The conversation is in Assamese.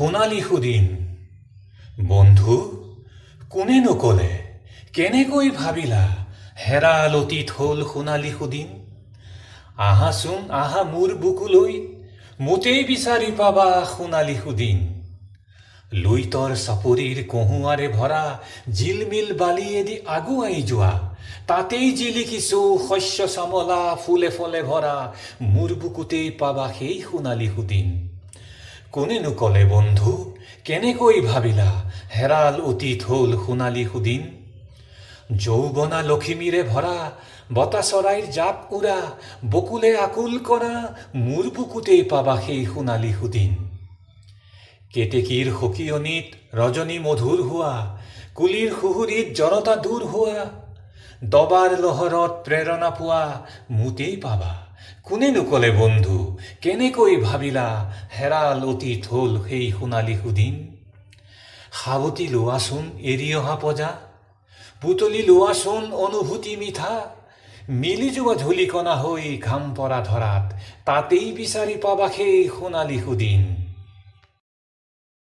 সোণালী সুদিন বন্ধু কোনে নকলে কেনেকৈ ভাবিলা হেৰাল অতীত হ'ল সোণালী সুদিন আহাচোন আহা মোৰ বুকুলৈ মোতেই বিচাৰি পাবা সোণালী সুদিন লুইতৰ চাপৰিৰ কহুৱাৰে ভৰা জিলমিল বালিয়েদি আগুৱাই যোৱা তাতেই জিলিকিছো শস্য চামলা ফুলে ফলে ভৰা মোৰ বুকুতেই পাবা সেই সোণালী সুদিন কোনেনো কলে বন্ধু কেনেকৈ ভাবিলা হেৰাল অতীত হ'ল সোণালী সুদিন যৌৱনা লখিমীৰে ভৰা বতা চৰাইৰ জাপ উৰা বকুলে আকুল কৰা মোৰ বুকুতেই পাবা সেই সোণালী সুদিন কেতেকীৰ সকিয়নিত ৰজনী মধুৰ হোৱা কুলিৰ সুহুৰিত জনতা দূৰ হোৱা দবাৰ লহৰত প্ৰেৰণা পোৱা মোতেই পাবা কোনেনো কলে বন্ধু কেনেকৈ ভাবিলা হেৰাল অতীত হ'ল সেই সোণালী সুদিন সাৱটি লোৱাচোন এৰি অহা পজা বুটলি লোৱাচোন অনুভূতি মিঠা মিলি যোৱা ধূলিকণা হৈ ঘাম পৰা ধৰাত তাতেই বিচাৰি পাবা সেই সোণালী সুদিন